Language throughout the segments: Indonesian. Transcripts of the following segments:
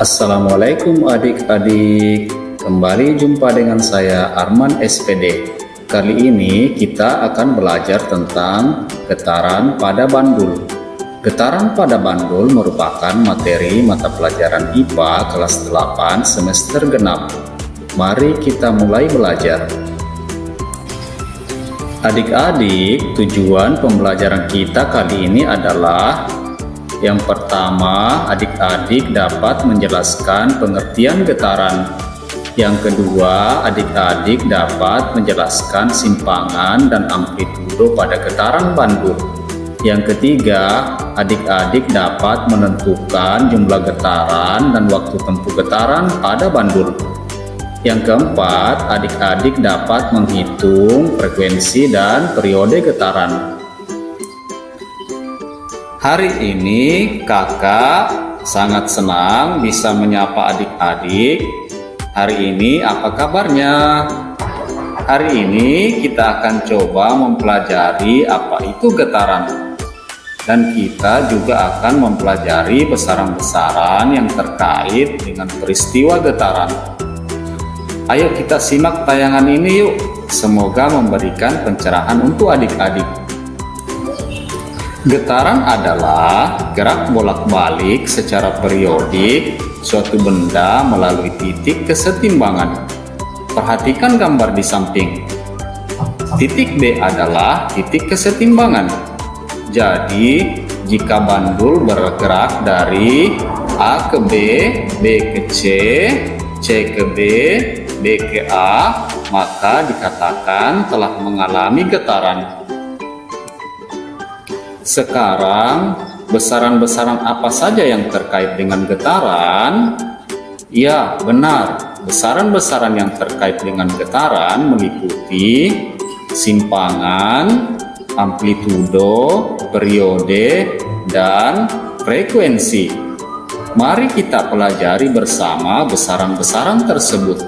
Assalamualaikum adik-adik, kembali jumpa dengan saya Arman SPD. Kali ini kita akan belajar tentang getaran pada bandul. Getaran pada bandul merupakan materi mata pelajaran IPA kelas 8 semester genap. Mari kita mulai belajar. Adik-adik, tujuan pembelajaran kita kali ini adalah yang pertama, adik-adik dapat menjelaskan pengertian getaran. Yang kedua, adik-adik dapat menjelaskan simpangan dan amplitudo pada getaran bandul. Yang ketiga, adik-adik dapat menentukan jumlah getaran dan waktu tempuh getaran pada bandul. Yang keempat, adik-adik dapat menghitung frekuensi dan periode getaran. Hari ini kakak sangat senang bisa menyapa adik-adik. Hari ini apa kabarnya? Hari ini kita akan coba mempelajari apa itu getaran. Dan kita juga akan mempelajari besaran-besaran yang terkait dengan peristiwa getaran. Ayo kita simak tayangan ini yuk. Semoga memberikan pencerahan untuk adik-adik. Getaran adalah gerak bolak-balik secara periodik suatu benda melalui titik kesetimbangan. Perhatikan gambar di samping. Titik B adalah titik kesetimbangan. Jadi, jika bandul bergerak dari A ke B, B ke C, C ke B, B ke A, maka dikatakan telah mengalami getaran. Sekarang, besaran-besaran apa saja yang terkait dengan getaran? Ya, benar. Besaran-besaran yang terkait dengan getaran meliputi simpangan, amplitudo, periode, dan frekuensi. Mari kita pelajari bersama besaran-besaran tersebut.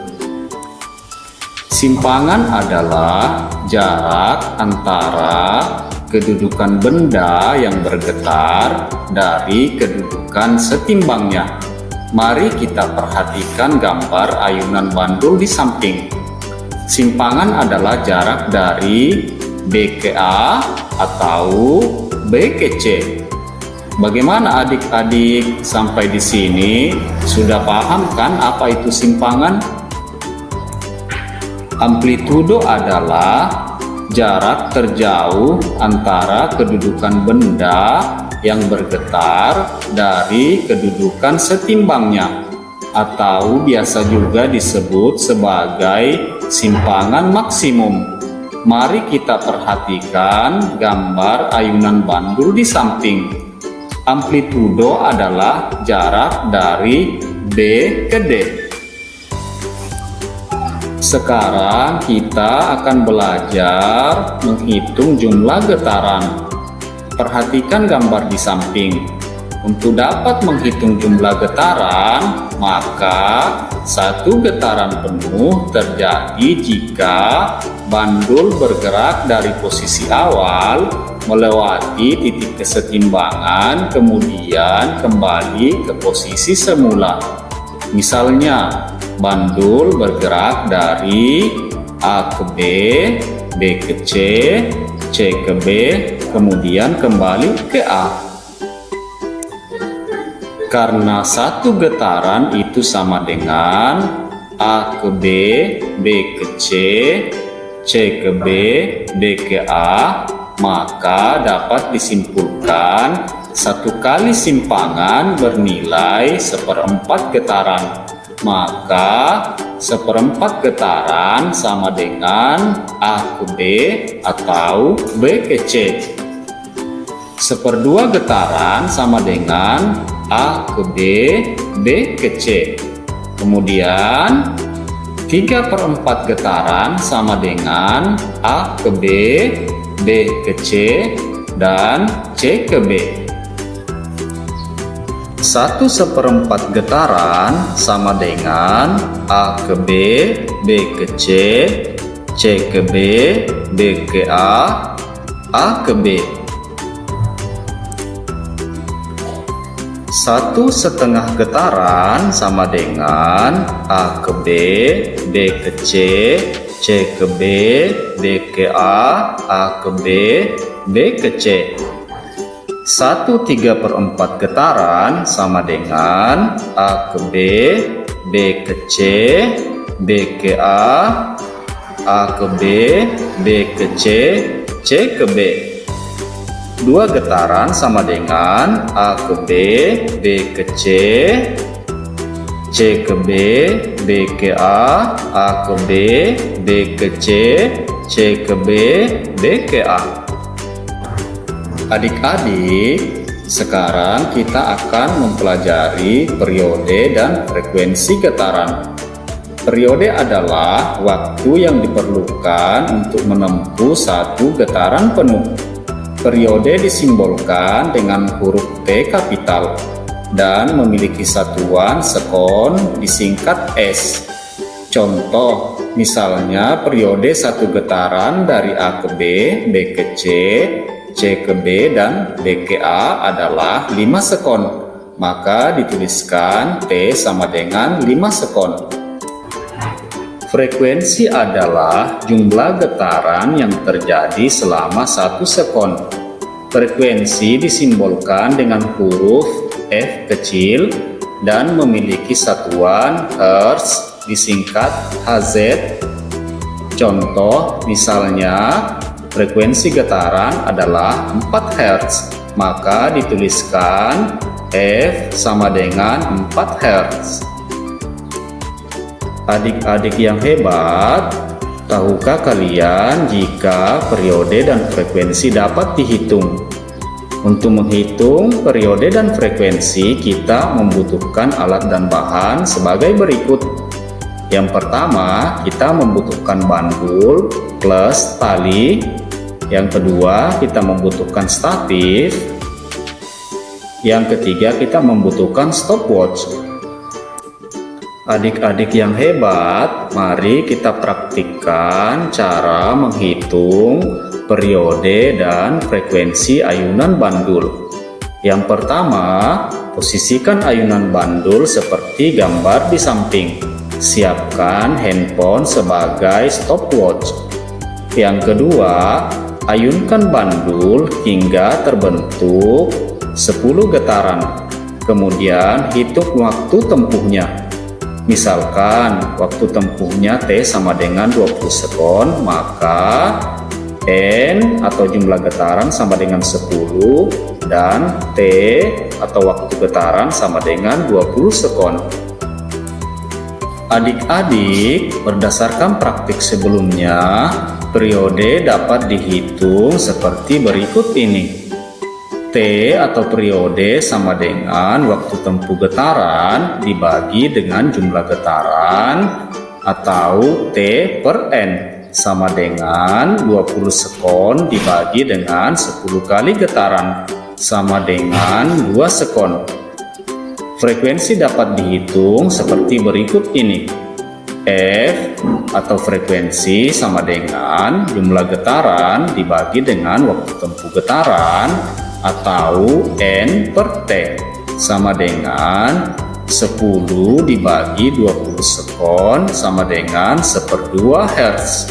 Simpangan adalah jarak antara kedudukan benda yang bergetar dari kedudukan setimbangnya. Mari kita perhatikan gambar ayunan bandul di samping. Simpangan adalah jarak dari B ke A atau B ke C. Bagaimana adik-adik sampai di sini? Sudah paham kan apa itu simpangan? Amplitudo adalah jarak terjauh antara kedudukan benda yang bergetar dari kedudukan setimbangnya, atau biasa juga disebut sebagai simpangan maksimum. Mari kita perhatikan gambar ayunan bandul di samping. Amplitudo adalah jarak dari B ke D. Sekarang kita akan belajar menghitung jumlah getaran. Perhatikan gambar di samping. Untuk dapat menghitung jumlah getaran, maka satu getaran penuh terjadi jika bandul bergerak dari posisi awal melewati titik kesetimbangan, kemudian kembali ke posisi semula. Misalnya, bandul bergerak dari A ke B, B ke C, C ke B, kemudian kembali ke A. Karena satu getaran itu sama dengan A ke B, B ke C, C ke B, B ke A, maka dapat disimpulkan satu kali simpangan bernilai 1/4 getaran. Maka 1/4 getaran sama dengan A ke B atau B ke C. 1/2 getaran sama dengan A ke B, B ke C. Kemudian 3/4 getaran sama dengan A ke B, B ke C, dan C ke B. 1/4 getaran sama dengan A ke B, B ke C, C ke B, B ke A ke B. 1/2 getaran sama dengan A ke B, B ke C, C ke B, B ke A ke B, B ke C. 1/3/4 getaran sama dengan A ke B, B ke C, B ke A ke B, B ke C, C ke B. 2 getaran sama dengan A ke B, B ke C, C ke B, B ke A ke B, B ke C, C ke B, B ke A. Adik-adik, sekarang kita akan mempelajari periode dan frekuensi getaran. Periode adalah waktu yang diperlukan untuk menempuh satu getaran penuh. Periode disimbolkan dengan huruf T kapital dan memiliki satuan sekon disingkat S. Contoh, misalnya periode satu getaran dari A ke B, B ke C, C ke B, dan B ke A adalah 5 sekon. Maka dituliskan T sama dengan 5 sekon. Frekuensi adalah jumlah getaran yang terjadi selama 1 sekon. Frekuensi disimbolkan dengan huruf F kecil dan memiliki satuan Hertz disingkat Hz. Contoh, misalnya frekuensi getaran adalah 4 Hz, maka dituliskan F sama dengan 4 Hz. Adik-adik yang hebat, tahukah kalian jika periode dan frekuensi dapat dihitung? Untuk menghitung periode dan frekuensi, kita membutuhkan alat dan bahan sebagai berikut. Yang pertama, kita membutuhkan bandul plus tali. Yang kedua, kita membutuhkan statif. Yang ketiga, kita membutuhkan stopwatch. Adik-adik yang hebat, mari kita praktikkan cara menghitung periode dan frekuensi ayunan bandul. Yang pertama, posisikan ayunan bandul seperti gambar di samping. Siapkan handphone sebagai stopwatch. Yang kedua, ayunkan bandul hingga terbentuk 10 getaran. Kemudian hitung waktu tempuhnya. Misalkan waktu tempuhnya T sama dengan 20 sekon, maka N atau jumlah getaran sama dengan 10 dan T atau waktu getaran sama dengan 20 sekon. Adik-adik, berdasarkan praktik sebelumnya, periode dapat dihitung seperti berikut ini. T atau periode sama dengan waktu tempuh getaran dibagi dengan jumlah getaran atau T per N sama dengan 20 sekon dibagi dengan 10 kali getaran sama dengan 2 sekon. Frekuensi dapat dihitung seperti berikut ini. F atau frekuensi sama dengan jumlah getaran dibagi dengan waktu tempuh getaran atau N per T sama dengan 10 dibagi 20 sekon sama dengan 1/2 Hz.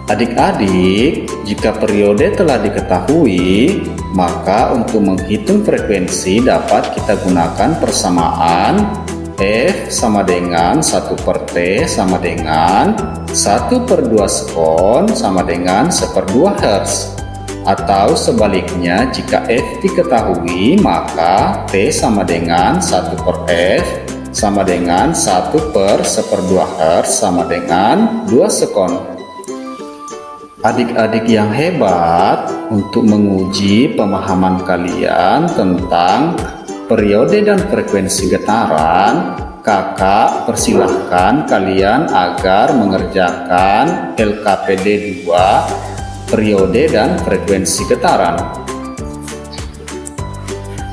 Adik-adik, jika periode telah diketahui, maka untuk menghitung frekuensi dapat kita gunakan persamaan F sama dengan 1 per T sama dengan 1/2 sekon sama dengan 1/2 Hz. Atau sebaliknya, jika F diketahui, maka T sama dengan 1 per F sama dengan 1/1/2 Hz sama dengan 2 sekon. Adik-adik yang hebat, untuk menguji pemahaman kalian tentang periode dan frekuensi getaran, kakak persilahkan kalian agar mengerjakan LKPD 2 periode dan frekuensi getaran.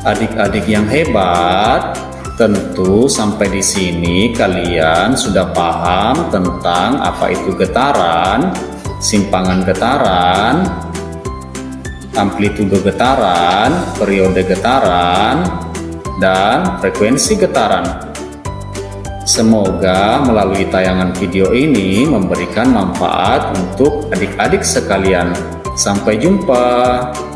Adik-adik yang hebat, tentu sampai di sini kalian sudah paham tentang apa itu getaran, simpangan getaran, amplitudo getaran, periode getaran, dan frekuensi getaran. Semoga melalui tayangan video ini memberikan manfaat untuk adik-adik sekalian. Sampai jumpa.